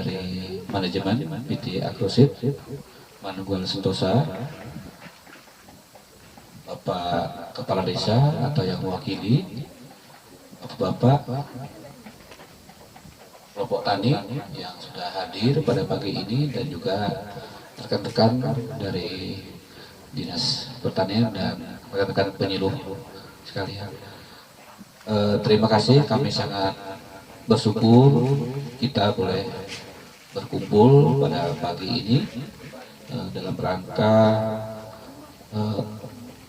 dari manajemen PT Agroseed Manunggal Sentosa, Bapak Kepala Desa atau yang mewakili, Bapak kelompok tani yang sudah hadir pada pagi ini, dan juga rekan-rekan dari Dinas Pertanian dan rekan-rekan penyuluh sekalian. Terima kasih, kami sangat bersyukur kita boleh berkumpul pada pagi ini dalam rangka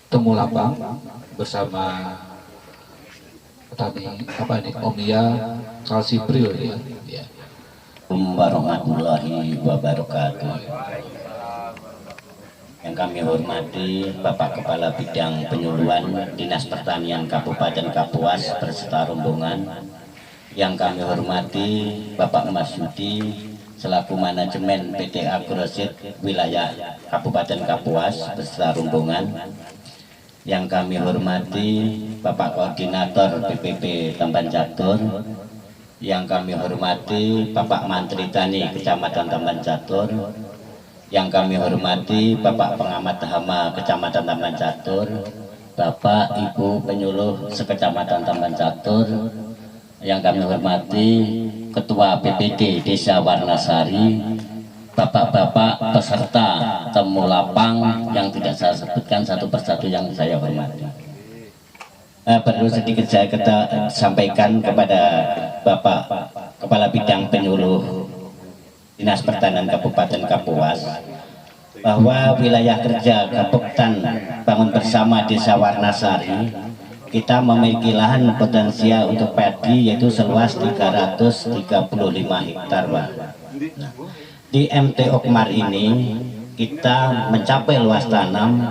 temu lapang bersama petani Omia Kalsipril ya. Warahmatullahi wabarakatuh. Yang kami hormati Bapak Kepala Bidang Penyuluhan Dinas Pertanian Kabupaten Kapuas beserta rombongan. Yang kami hormati Bapak Mas Yudi selaku manajemen PT Agroseed wilayah Kabupaten Kapuas beserta rombongan. Yang kami hormati Bapak Koordinator BPP Tamban Catur. Yang kami hormati Bapak Mantri Tani Kecamatan Tamban Catur. Yang kami hormati Bapak Pengamat Hama Kecamatan Tamban Catur, Bapak Ibu Penyuluh Sekecamatan Tamban Catur. Yang kami hormati Ketua BPD Desa Warnasari, Bapak-bapak peserta temu lapang yang tidak saya sebutkan satu persatu yang saya hormati. Perlu sedikit saya sampaikan kepada Bapak Kepala Bidang Penyuluh Dinas Pertanian Kabupaten Kapuas bahwa wilayah kerja Gapoktan Bangun Bersama Desa Warnasari kita memiliki lahan potensial untuk padi yaitu seluas 335 hektar, Pak. Nah, di MT Okmar ini kita mencapai luas tanam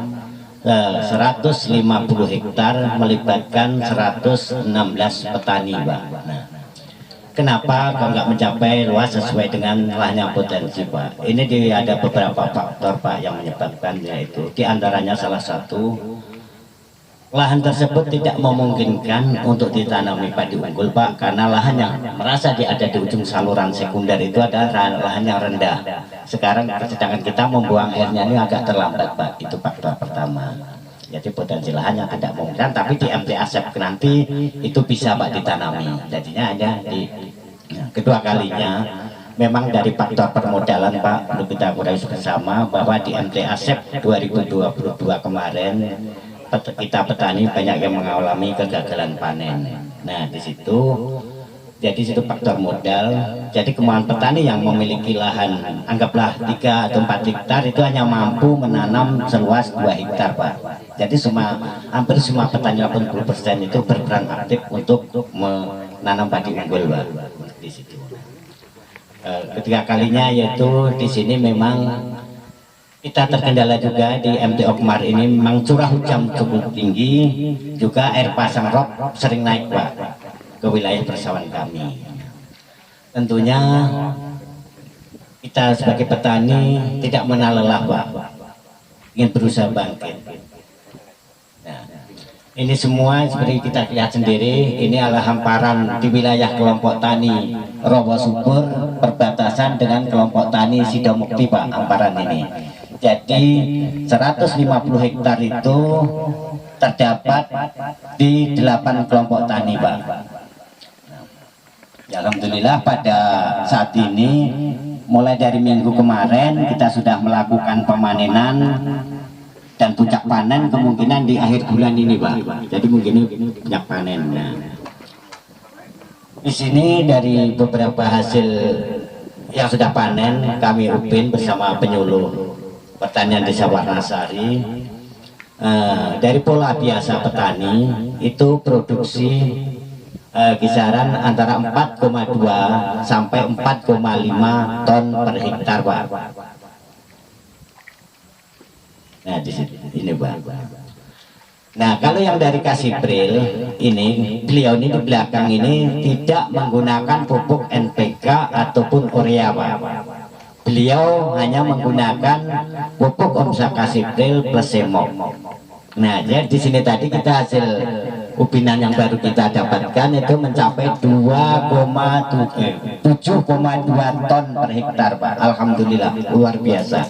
150 hektar melibatkan 116 petani, Pak. Nah, kenapa kok nggak mencapai luas sesuai dengan lahan yang potensi, Pak? Ini ada beberapa faktor, Pak, yang menyebabkan, yaitu diantaranya salah satu, lahan tersebut tidak memungkinkan untuk ditanami padi unggul, Pak, karena lahan yang merasa ada di ujung saluran sekunder itu adalah lahan yang rendah. Sekarang sedangkan kita membuang airnya ini agak terlambat, Pak. Itu faktor pertama. Jadi potensi lahan yang tidak memungkinkan, tapi di MT Asep nanti itu bisa, Pak, ditanami. Jadinya ada di kedua kalinya. Memang dari faktor permodalan, Pak, perlu kita ketahui bersama bahwa di MT Asep 2022 kemarin kita petani banyak yang mengalami kegagalan panen. Nah, di situ jadi situ faktor modal. Jadi kemauan petani yang memiliki lahan anggaplah 3 atau 4 hektar itu hanya mampu menanam seluas 2 hektar, Pak. Jadi hampir semua petani 80% itu berperan aktif untuk menanam padi unggul, Pak. Di situ. Ketiga kalinya yaitu di sini memang kita terkendala juga di MT Okmar ini, memang curah hujan cukup tinggi, juga air pasang rok sering naik, Pak, ke wilayah persawahan kami. Tentunya kita sebagai petani tidak mengenal lelah, Pak, ingin berusaha bangkit. Nah, ini semua seperti kita lihat sendiri, ini adalah hamparan di wilayah kelompok tani Rowo Subur perbatasan dengan kelompok tani Sidomukti, Pak, hamparan ini. Jadi 150 hektar itu terdapat di 8 kelompok tani, Pak. Ya, alhamdulillah pada saat ini mulai dari minggu kemarin kita sudah melakukan pemanenan dan puncak panen kemungkinan di akhir bulan ini, Pak. Jadi mungkin puncak panen. Nah, di sini dari beberapa hasil yang sudah panen kami Upin bersama penyuluh pertanian Desa Warnasari, dari pola biasa petani itu produksi kisaran antara 4,2 sampai 4,5 ton per hektar, Pak. Nah, di sini ini, Pak. Nah, kalau yang dari Kasipril ini, beliau ini di belakang ini tidak menggunakan pupuk NPK ataupun urea, Pak. Beliau hanya menggunakan pupuk Omsa Kasipril plus Semok. Nah, jadi di sini tadi kita hasil ubinan yang baru kita dapatkan itu mencapai 7,2 ton per hektar, Pak. Alhamdulillah, luar biasa.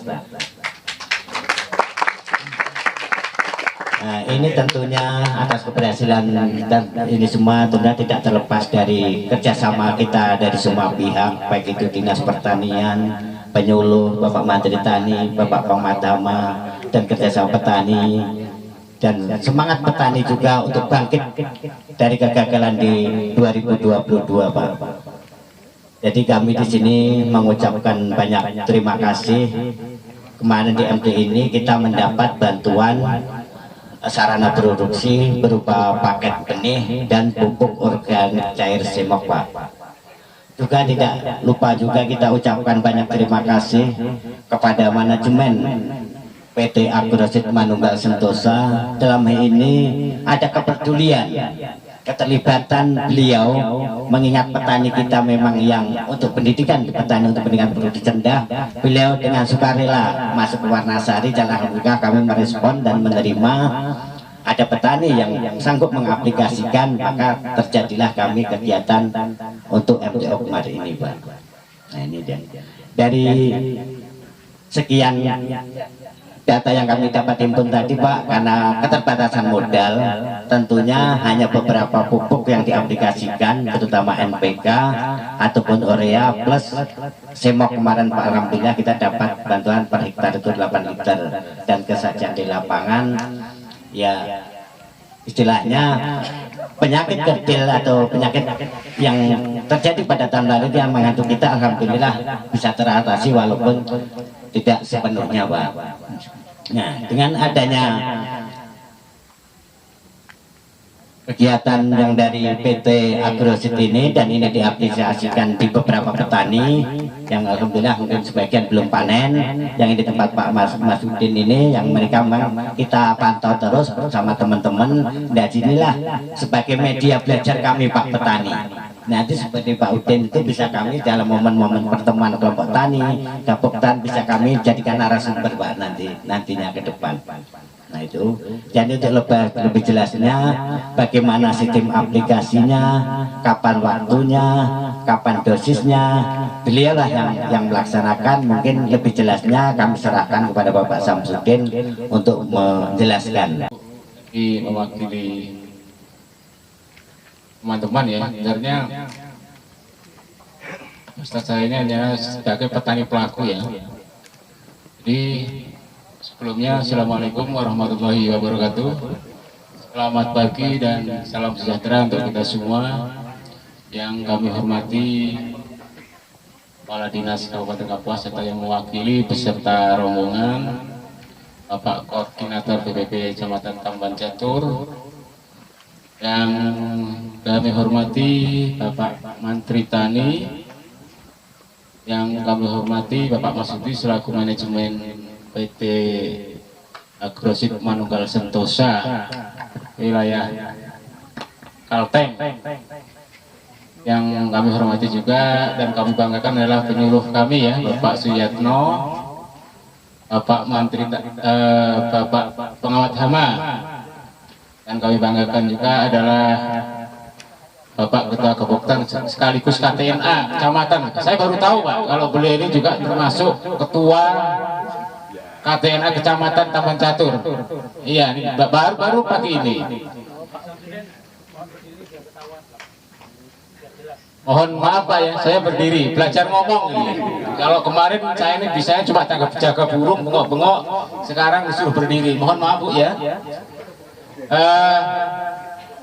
Nah, ini tentunya atas keberhasilan dan ini semua tentunya tidak terlepas dari kerjasama kita dari semua pihak, baik itu Dinas Pertanian, penyuluh, Bapak Menteri Tani, Bapak Pemadama, dan kerjasama petani, dan semangat petani juga untuk bangkit dari kegagalan di 2022, Pak. Jadi kami di sini mengucapkan banyak terima kasih. Kemarin di MD ini kita mendapat bantuan sarana produksi berupa paket benih dan pupuk organik cair Semok, Pak. Juga tidak lupa juga kita ucapkan banyak terima kasih kepada manajemen PT Agrosit Manunggal Sentosa. Dalam hal ini ada kepedulian, keterlibatan beliau mengingat petani kita memang yang untuk pendidikan petani, untuk pendidikan produksi rendah. Beliau dengan sukarela masuk ke Warnasari, dan alhamdulillah kami merespon dan menerima ada petani yang sanggup mengaplikasikan, maka terjadilah kami kegiatan untuk MTO kemarin ini, Pak. Nah, ini dia. Dari sekian data yang kami dapat himpun tadi, Pak, karena keterbatasan modal, tentunya hanya beberapa pupuk yang diaplikasikan, terutama NPK ataupun urea plus Semok kemarin, Pak. Alhamdulillah kita dapat bantuan per hektar itu 8 liter, dan kesajian di lapangan ya istilahnya penyakit kerdil atau penyakit yang terjadi pada tahun lalu yang menghantui kita, alhamdulillah bisa teratasi walaupun tidak sepenuhnya, Pak. Nah, dengan adanya kegiatan yang dari PT Agrosit ini, dan ini diaplikasikan di beberapa petani yang alhamdulillah mungkin sebagian belum panen, yang di tempat Pak Masudin ini, yang mereka memang kita pantau terus bersama teman-teman. Dan sinilah sebagai media belajar kami, Pak, petani. Nanti seperti Pak Udin itu bisa kami dalam momen-momen pertemuan kelompok tani, Gapoktan, bisa kami jadikan narasumber, Pak, nantinya ke depan. Nah itu, jadi untuk lebih jelasnya bagaimana sistem aplikasinya, kapan waktunya, kapan dosisnya, beliaulah yang melaksanakan. Mungkin lebih jelasnya kami serahkan kepada Bapak Samsudin untuk menjelaskan. Mewakili teman-teman ya, sebenarnya Ustaz saya ini hanya sebagai petani pelaku ya. Jadi sebelumnya, Assalamualaikum warahmatullahi wabarakatuh. Selamat pagi dan salam sejahtera untuk kita semua. Yang kami hormati Kepala Dinas Kabupaten Kapuas serta yang mewakili beserta rombongan, Bapak Koordinator BPP Kecamatan Tamban Catur. Yang kami hormati Bapak Menteri Tani. Yang kami hormati Bapak Masudi selaku manajemen PT Agrosit Manunggal Sentosa wilayah Kalteng. Yang kami hormati juga dan kami banggakan adalah penyuluh kami ya, Bapak Suyatno, Bapak Menteri, Bapak Pengamat Hama. Dan kami banggakan juga adalah Bapak Ketua Gapoktan sekaligus KTNA Kecamatan. Saya baru tahu, Pak, kalau beliau ini juga termasuk Ketua KTNA Kecamatan Tamban Catur. Iya, ini baru pagi ini. Mohon maaf, Pak, ya, saya berdiri belajar ngomong ini. Kalau kemarin saya ini bisa cuma jaga burung, bengok-bengok, sekarang disuruh berdiri. Mohon maaf, Bu, ya.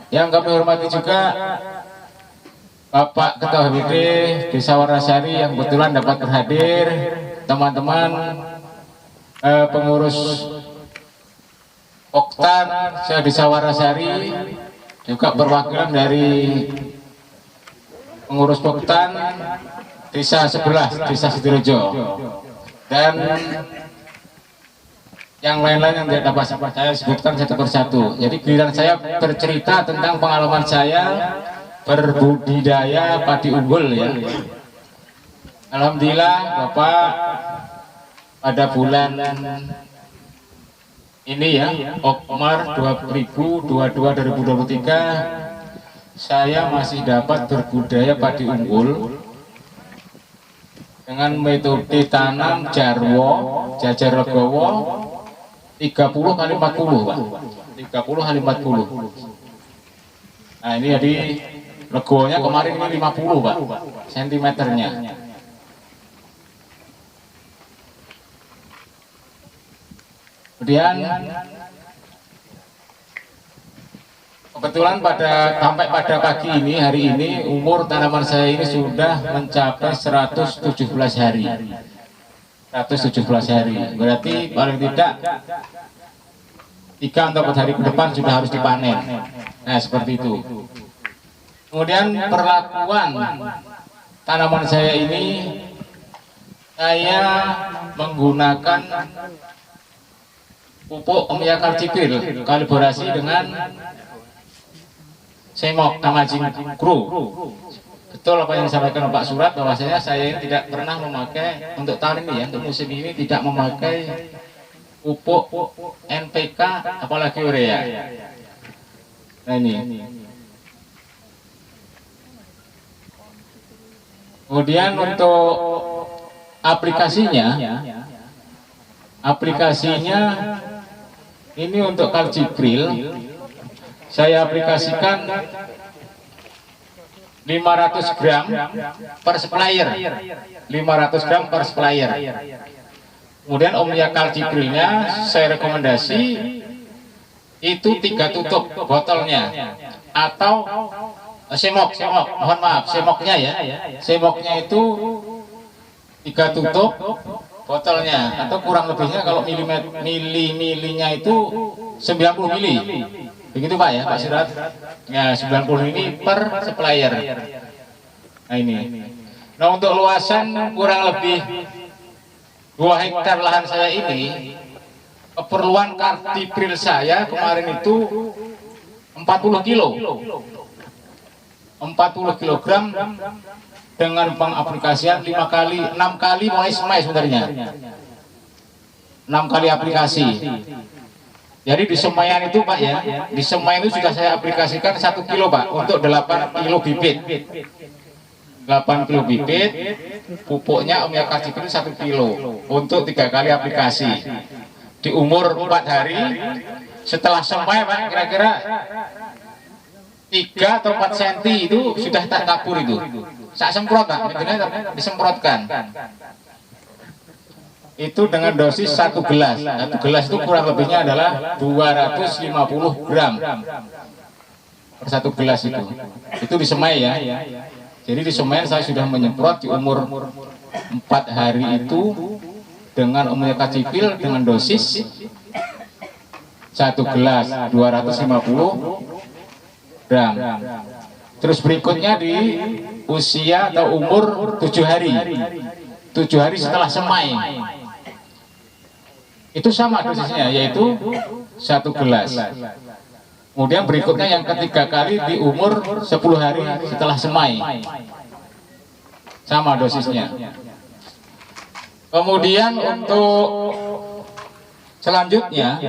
Yang kami hormati juga Bapak Ketua HBD Desa Warnasari yang kebetulan dapat berhadir, teman-teman pengurus Oktan Desa Warnasari, juga perwakilan dari pengurus Oktan Desa sebelah, Desa Sidorejo, dan yang lain-lain yang tidak dapat saya sebutkan satu persatu. Jadi giliran saya bercerita tentang pengalaman saya berbudidaya padi unggul ya. Alhamdulillah, Bapak, pada bulan Ini ya, Okmar 2022-2023, saya masih dapat berbudaya padi unggul dengan metode tanam jarwo, jajar legowo 30 kali 40, Pak. 30 kali 40. Nah, ini jadi legowonya kemarin ini 50, Pak, sentimeternya. Kemudian kebetulan sampai pada pagi ini, hari ini, umur tanaman saya ini sudah mencapai 117 hari. 117 hari. Berarti paling tidak 3 atau 4 hari ke depan sudah harus dipanen. Nah, seperti itu. Kemudian perlakuan tanaman saya ini, saya menggunakan pupuk Omya Kalcipril kalibrasi dengan Semok Amazing Grow. Betul apa yang disampaikan Pak Surat, bahwasanya saya tidak pernah memakai untuk tahun ini ya, untuk musim ini tidak memakai pupuk NPK apalagi urea. Nah, ini. Kemudian untuk aplikasinya ini untuk Kalcipril saya aplikasikan 500 gram per splayer. 500 gram per splayer. Kemudian Omya Kalciprilnya saya rekomendasi itu 3 tutup botolnya, atau semok, mohon maaf, semoknya ya. Semoknya itu 3 tutup botolnya, atau kurang lebihnya kalau milinya itu 90 mili. Begitu Pak ya, Pak Surat. Ya, 90 mili per splayer. Nah, ini. Nah, untuk luasan kurang lebih 2 hektar lahan saya ini, keperluan Kalcipril saya kemarin itu 40 kilo. 40 kilogram dengan pengaplikasian 6 kali mulai semai sebenarnya. 6 kali aplikasi. Jadi di semaian itu Pak ya, di semaian itu sudah saya aplikasikan 1 kilo Pak, untuk 8 kilo bibit. 8 kilo bibit, pupuknya Omya Kalcipril 1 kilo untuk 3 kali aplikasi. Di umur 4 hari, setelah semai Pak, kira-kira 3 atau 4 cm itu sudah tak tabur itu. Sak semprot Pak, disemprotkan. Itu dengan dosis 1 gelas. 1 gelas itu kurang lebihnya adalah 250 gram per 1 gelas itu. Itu disemai ya. Jadi di semaian saya sudah menyemprot di umur 4 hari itu dengan Omya Kalcipril dengan dosis 1 gelas 250 gram. Terus berikutnya di usia atau umur 7 hari. 7 hari setelah semai. Itu sama dosisnya, yaitu 1 gelas. Kemudian berikutnya yang ketiga kali di umur 10 hari setelah semai. Sama dosisnya. Kemudian untuk selanjutnya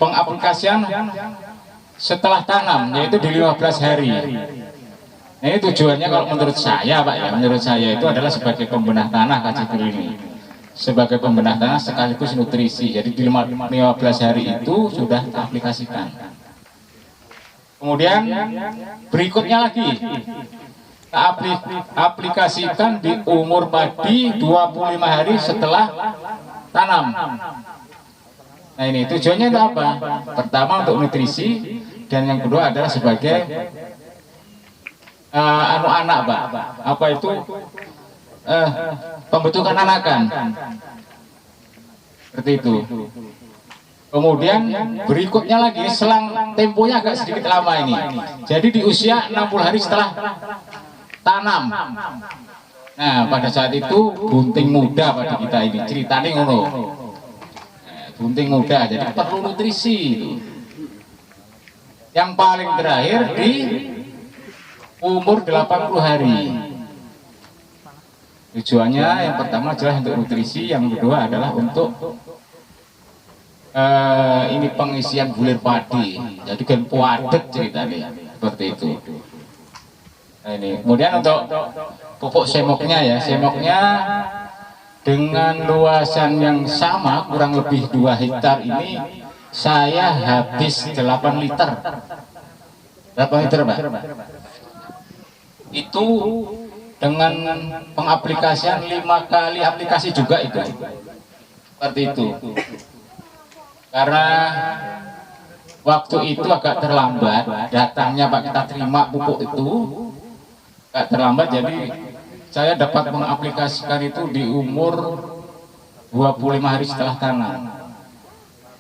pengaplikasian setelah tanam, yaitu di 15 hari. Nah, ini tujuannya kalau menurut saya Pak ya, menurut saya itu adalah sebagai pembenah tanah Kalcipril ini. Sebagai pembenah tanah sekaligus nutrisi. Jadi di 15 hari itu sudah aplikasikan. Kemudian berikutnya lagi aplikasikan di umur padi 25 hari setelah tanam. Nah, ini tujuannya itu apa? Pertama untuk nutrisi, dan yang kedua adalah sebagai anak Pak. Apa itu? Pembentukan anakan. Seperti itu. Kemudian berikutnya lagi, selang temponya agak sedikit lama ini. Jadi di usia 60 hari setelah tanam. Nah, pada saat itu bunting muda pada kita ini, ceritanya ngono. Bunting muda, jadi perlu nutrisi itu. Yang paling terakhir di umur 80 hari. Tujuannya yang pertama adalah untuk nutrisi, yang kedua adalah untuk ini pengisian bulir padi, jadi kan padat ceritanya seperti itu. Nah, ini kemudian untuk pupuk semoknya ya, semoknya dengan luasan yang sama kurang lebih 2 hektar ini saya habis 8 liter. Berapa liter, Pak? Itu dengan pengaplikasian 5 kali aplikasi juga itu. Seperti itu. Karena waktu itu agak terlambat datangnya Pak, kita terima pupuk itu agak terlambat, jadi saya dapat mengaplikasikan itu di umur 25 hari setelah tanam.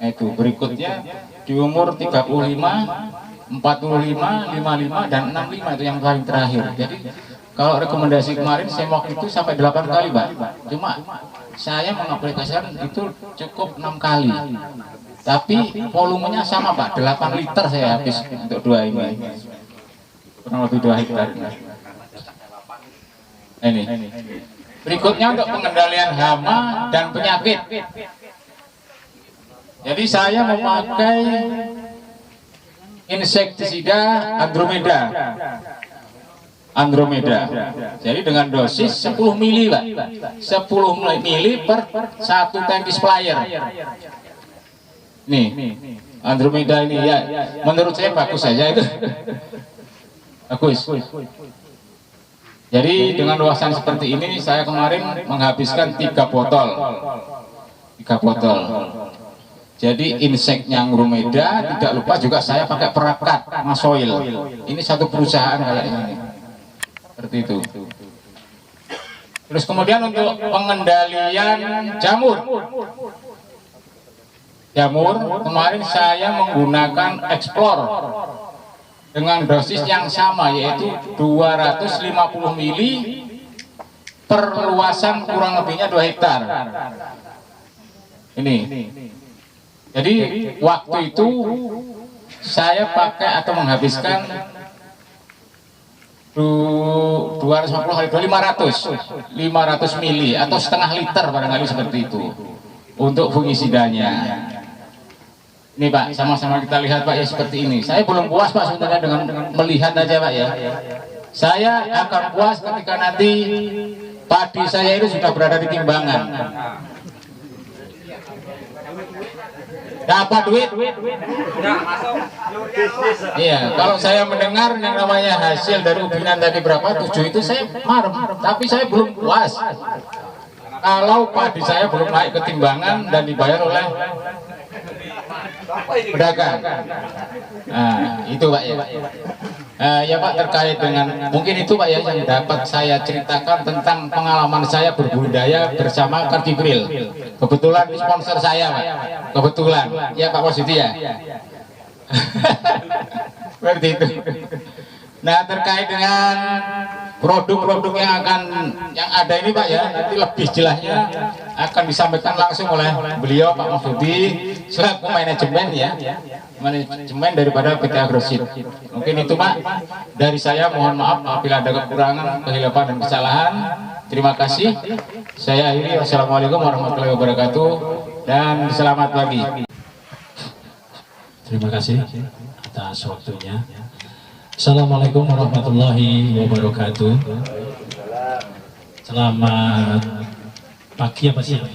Nah, itu berikutnya di umur 35, 45, 55 dan 65 itu yang paling terakhir. Jadi kalau rekomendasi kemarin semok itu sampai 8 kali, Pak. Cuma saya mengaplikasikan itu cukup 6 kali. Tapi volumenya sama, Pak, 8 liter saya habis untuk 2 ini. Kurang lebih 2 hektar. Ini. Berikutnya untuk pengendalian hama dan penyakit. Jadi saya memakai insektisida Andromeda. Jadi dengan dosis 10 mili, Pak. 10 mili per 1 tangki sprayer. Nih, Andromeda ini ya, menurut saya bagus saja itu. Bagus. Jadi dengan luasan seperti ini saya kemarin menghabiskan 3 botol. Jadi inseknya Andromeda, tidak lupa juga saya pakai perakat Masoil. Ini satu perusahaan kayaknya ini. Seperti itu. Terus kemudian untuk pengendalian jamur. Kemarin saya menggunakan Explore dengan dosis yang sama, yaitu 250 mili per luasan kurang lebihnya 2 hektar. Ini. Jadi waktu itu saya pakai atau menghabiskan 500 mili atau setengah liter barangkali seperti itu untuk fungisidanya. Ini, Pak, sama-sama kita lihat, Pak, ya seperti ini. Saya belum puas, Pak, sebenarnya dengan melihat aja, Pak, ya. Saya akan puas ketika nanti padi saya itu sudah berada di timbangan. Dapat duit? Iya, kalau saya mendengar yang namanya hasil dari ubinan tadi berapa, 7 itu saya marem, tapi saya belum puas. Kalau padi saya belum naik ke timbangan dan dibayar oleh pedagang. Nah, itu, Pak, ya. Ya, Pak, terkait dengan mungkin itu, Pak, ya, yang dapat saya ceritakan tentang pengalaman saya berbudidaya bersama Kartibril. Kebetulan sponsor saya, Pak. Kebetulan, ya, Pak Wasiti, ya. Seperti itu. Nah, terkait dengan produk-produk yang ada ini, Pak, ya, nanti lebih jelasnya akan disampaikan langsung oleh beliau, Pak Masudi, selaku manajemen, ya, manajemen daripada PT Agrosit. Mungkin itu, Pak, dari saya. Mohon maaf apabila ada kekurangan, kehilapan dan kesalahan. Terima kasih. Saya akhiri. Wassalamualaikum warahmatullahi wabarakatuh dan selamat pagi. Terima kasih atas waktunya. Assalamualaikum warahmatullahi wabarakatuh. Selamat pagi apa siang?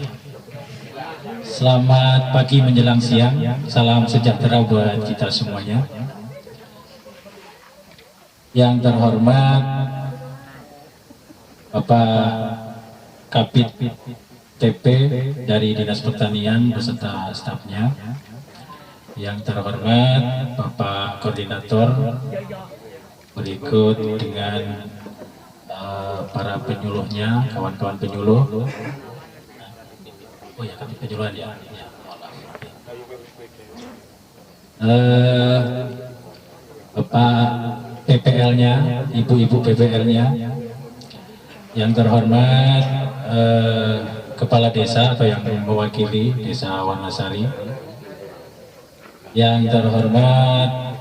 Selamat pagi menjelang siang. Salam sejahtera buat kita semuanya. Yang terhormat Bapak Kabid TP dari Dinas Pertanian beserta stafnya. Yang terhormat Bapak Koordinator, berikut dengan para penyuluhnya, kawan-kawan penyuluh. Oh ya, kami penyuluhan, ya. Bapak PPL-nya, ibu-ibu PPL-nya. Yang terhormat Kepala Desa atau yang mewakili Desa Wanasari. Yang terhormat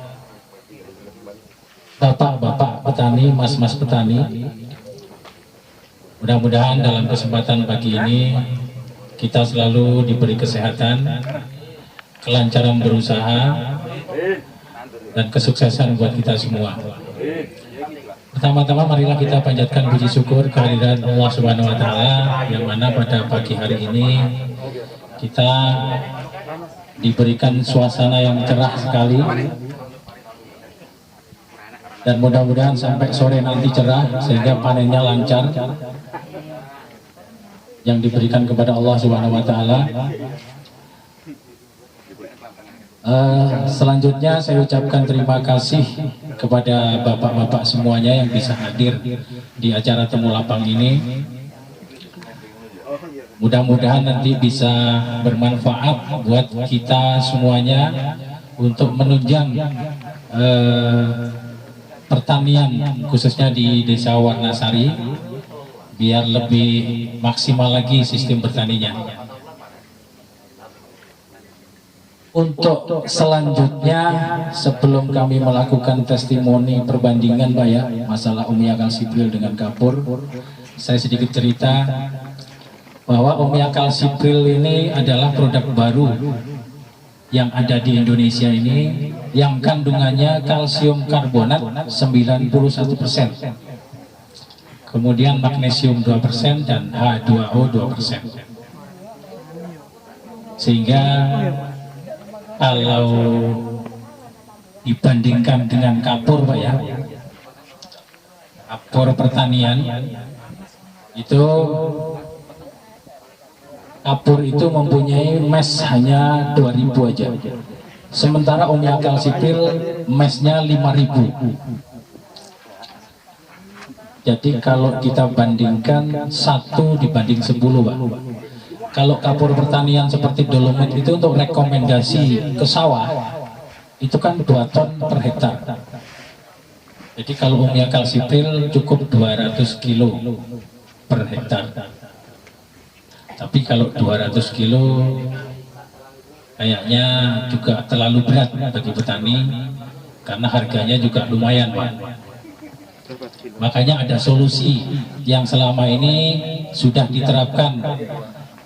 bapak-bapak petani, mas-mas petani. Mudah-mudahan dalam kesempatan pagi ini kita selalu diberi kesehatan kelancaran berusaha, dan kesuksesan buat kita semua. Pertama-tama marilah kita panjatkan puji syukur kehadiran Allah Subhanahu wa Ta'ala, yang mana pada pagi hari ini kita diberikan suasana yang cerah sekali, dan mudah-mudahan sampai sore nanti cerah sehingga panennya lancar yang diberikan kepada Allah Subhanahu wa Ta'ala. Selanjutnya saya ucapkan terima kasih kepada bapak-bapak semuanya yang bisa hadir di acara temu lapang ini. Mudah-mudahan nanti bisa bermanfaat buat kita semuanya untuk menunjang pertanian khususnya di Desa Warnasari, biar lebih maksimal lagi sistem bertaninya. Untuk selanjutnya, sebelum kami melakukan testimoni perbandingan Pak ya, masalah Umi Akal Sibril dengan kapur, saya sedikit cerita bahwa Umi Akal Sibril ini adalah produk baru yang ada di Indonesia ini, yang kandungannya kalsium karbonat 91%, kemudian magnesium 2% dan H2O 2%. Sehingga kalau dibandingkan dengan kapur Pak ya, kapur pertanian itu, kapur itu mempunyai mes hanya 2000 aja, sementara Umi Akal Sibril mesnya 5000. Jadi kalau kita bandingkan 1 dibanding 10 Pak. Kalau kapur pertanian seperti Dolomit itu untuk rekomendasi ke sawah itu kan 2 ton per hektar. Jadi kalau Umi Akal Sibril cukup 200 kilo per hektar. Tapi kalau 200 kilo kayaknya juga terlalu berat bagi petani, karena harganya juga lumayan Pak. Makanya ada solusi yang selama ini sudah diterapkan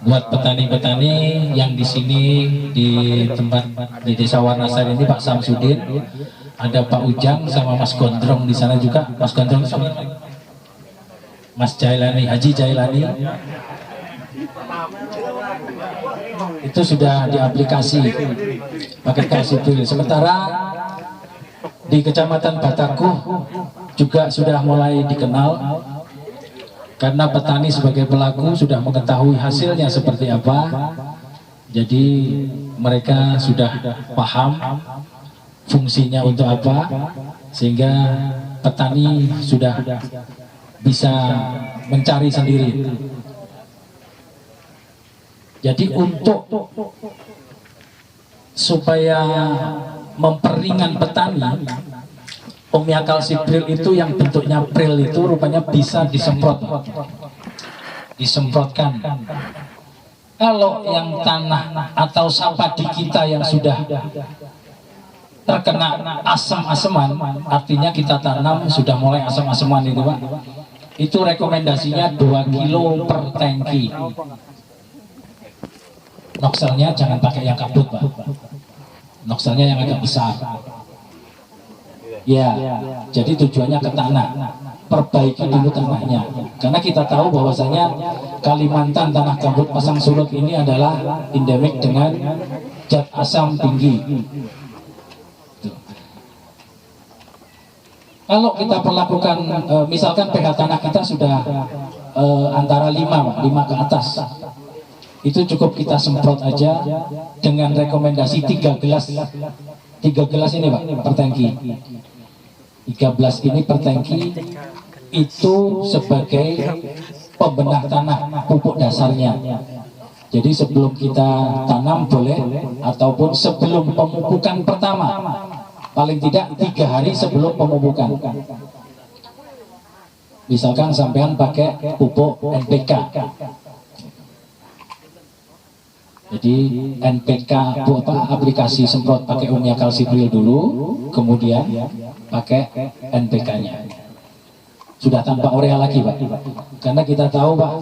buat petani-petani yang di sini di tempat di Desa Warnasari ini, Pak Samsudin, ada Pak Ujang sama Mas Gondrong di sana juga. Mas Gondrong sama Mas Jailani, Haji Jailani, itu sudah diaplikasi pakai kalsium. Sementara di Kecamatan Batakuh juga sudah mulai dikenal, karena petani sebagai pelaku sudah mengetahui hasilnya seperti apa. Jadi mereka sudah paham fungsinya untuk apa, sehingga petani sudah bisa mencari sendiri. Jadi untuk supaya memperingan petani, Umi Akal Sibril itu yang bentuknya pril itu rupanya bisa disemprotkan. Kalau yang tanah atau sapa di kita yang sudah terkena asam-aseman, artinya kita tanam sudah mulai asam-aseman itu Pak, itu rekomendasinya 2 kilo per tangki. Noxelnya jangan pakai yang kabut Pak, noxelnya yang agak besar. Ya, jadi tujuannya ke tanah, perbaiki dulu tanahnya, karena kita tahu bahwasanya Kalimantan tanah gambut pasang surut ini adalah endemik dengan zat asam tinggi. Kalau kita perlakukan, misalkan pH tanah kita sudah antara 5 ke atas, itu cukup kita semprot aja dengan rekomendasi 3 gelas ini Pak per tangki. 13 ini per tangki itu sebagai pembenah tanah, pupuk dasarnya. Jadi sebelum kita tanam boleh, ataupun sebelum pemupukan pertama, paling tidak 3 hari sebelum pemupukan. Misalkan sampean pakai pupuk NPK, jadi NPK aplikasi semprot pakai Umi Akal Sibril dulu, kemudian pakai NPK-nya. Sudah tanpa urea lagi Pak, karena kita tahu Pak,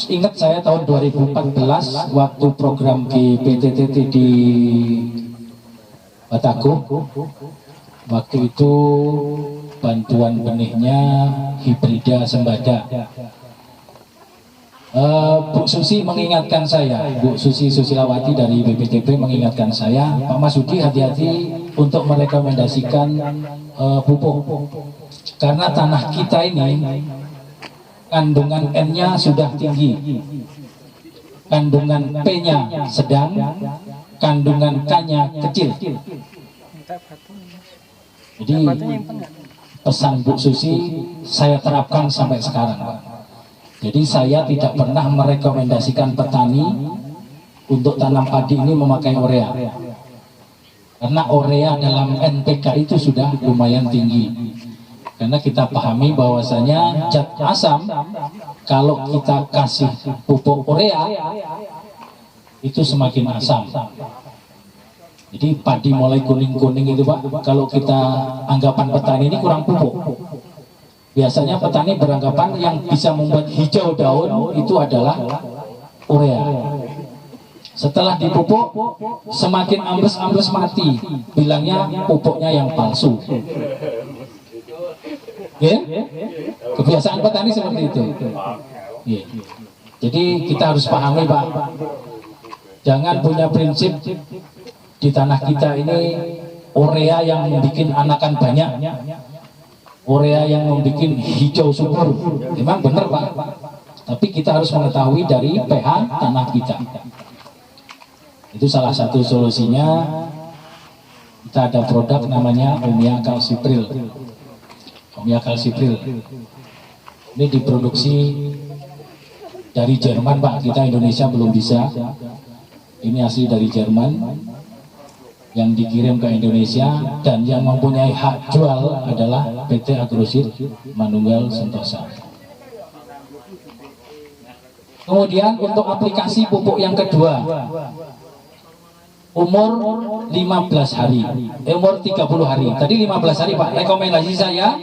ingat saya tahun 2014 waktu program GPTTT di Batako, waktu itu bantuan benihnya hibrida sembada. Bu Susi mengingatkan saya, Bu Susi Susilawati dari BPTP mengingatkan saya, Pak Masudi hati-hati untuk merekomendasikan pupuk, karena tanah kita ini kandungan N-nya sudah tinggi, kandungan P-nya sedang, kandungan K-nya kecil. Jadi pesan Bu Susi saya terapkan sampai sekarang, Pak. Jadi saya tidak pernah merekomendasikan petani untuk tanam padi ini memakai urea, karena urea dalam NPK itu sudah lumayan tinggi. Karena kita pahami bahwasanya zat asam kalau kita kasih pupuk urea itu semakin asam. Jadi padi mulai kuning-kuning itu Pak, kalau kita anggapan petani ini kurang pupuk. Biasanya petani beranggapan yang bisa membuat hijau daun itu adalah urea. Setelah dipupuk semakin ambles-ambles mati, bilangnya pupuknya yang palsu. Ya? Kebiasaan petani seperti itu. Ya. Jadi kita harus pahami Pak, jangan punya prinsip di tanah kita ini urea yang membuat anakan banyak, urea yang membuat hijau subur. Memang benar Pak, tapi kita harus mengetahui dari pH tanah kita. Itu salah satu solusinya. Kita ada produk namanya Omia Calcipril. Omia Calcipril ini diproduksi dari Jerman Pak, kita Indonesia belum bisa. Ini asli dari Jerman yang dikirim ke Indonesia, dan yang mempunyai hak jual adalah PT Agrosit Manunggal Sentosa. Kemudian untuk aplikasi pupuk yang kedua, umur 15 hari, umur 30 hari. Tadi 15 hari Pak, rekomendasi saya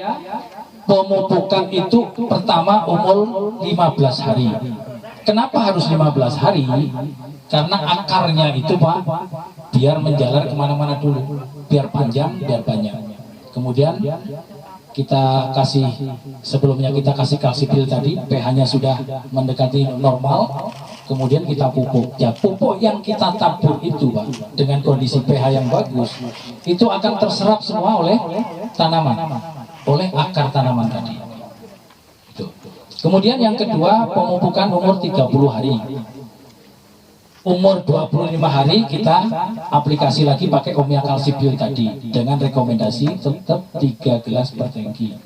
pemupukan itu pertama umur 15 hari. Kenapa harus 15 hari? Karena akarnya itu Pak, biar menjalar kemana-mana dulu, biar panjang, biar banyak. Kemudian kita kasih, sebelumnya kita kasih kalsipil tadi, pH-nya sudah mendekati normal. Kemudian kita pupuk. Ya, pupuk yang kita tabur itu Pak, dengan kondisi pH yang bagus, itu akan terserap semua oleh tanaman, oleh akar tanaman tadi. Itu. Kemudian yang kedua, pemupukan umur 30 hari. Umur 25 hari kita aplikasi lagi pakai Omia Calcipril tadi, dengan rekomendasi tetap 3 gelas per tangki.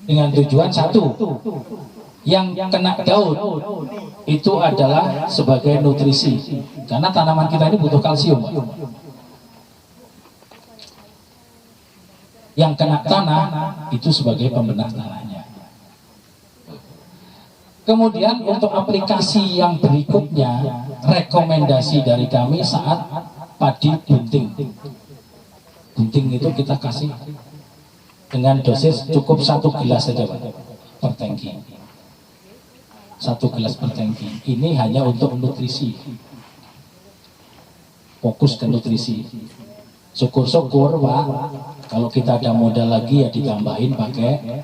Dengan tujuan satu, yang kena daun itu adalah sebagai nutrisi, karena tanaman kita ini butuh kalsium. Yang kena tanah itu sebagai pembenar tanahnya. Kemudian untuk aplikasi yang berikutnya, rekomendasi dari kami saat padi bunting. Bunting itu kita kasih dengan dosis cukup 1 gelas saja Pak, per tangki. 1 gelas per tangki. Ini hanya untuk nutrisi. Fokus ke nutrisi. Syukur-syukur Pak, kalau kita ada modal lagi ya ditambahin pakai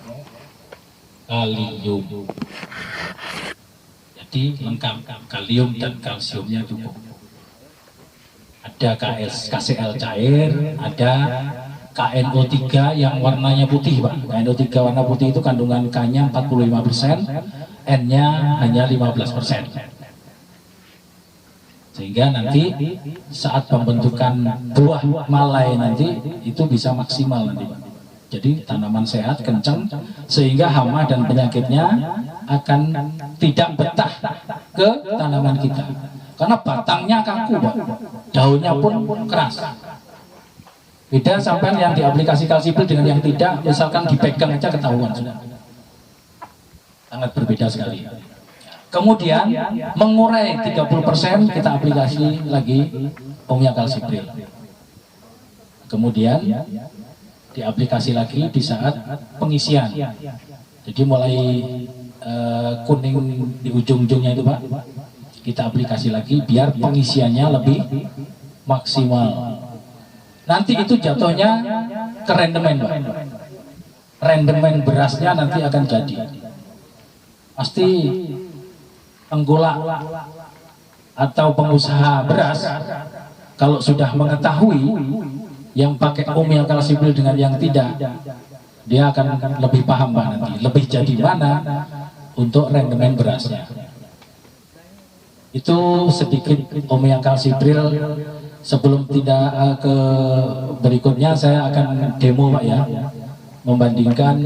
kalium. Jadi lengkap, kalium dan kalsiumnya cukup. Ada KCl cair, ada KNO3 yang warnanya putih Pak. KNO3 warna putih itu kandungan K-nya 45%, N-nya hanya 15%. Sehingga nanti saat pembentukan buah malai nanti itu bisa maksimal nanti Pak. Jadi tanaman sehat, kencang, sehingga hama dan penyakitnya akan tidak betah ke tanaman kita. Karena batangnya kaku Pak, daunnya pun keras. Beda sampai yang diaplikasi kalsipil dengan yang tidak, misalkan dipegang aja ketahuan sudah. Sangat berbeda sekali. Kemudian mengurai 30% kita aplikasi lagi Omia Calcipril. Kemudian diaplikasi lagi di saat pengisian. Jadi mulai kuning di ujung-ujungnya itu Pak, kita aplikasi lagi biar pengisiannya lebih maksimal. Nanti itu jatuhnya ke rendemen Pak, rendemen berasnya nanti akan jadi. Pasti penggolak atau pengusaha beras kalau sudah mengetahui yang pakai Umyal Kalsipril dengan yang tidak, dia akan lebih paham Pak nanti, lebih jadi mana untuk rendemen berasnya. Itu sedikit Umyal Kalsipril. Sebelum tidak ke berikutnya, saya akan demo Pak ya, membandingkan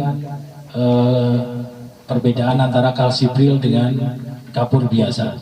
perbedaan antara Kalsipril dengan kapur biasa.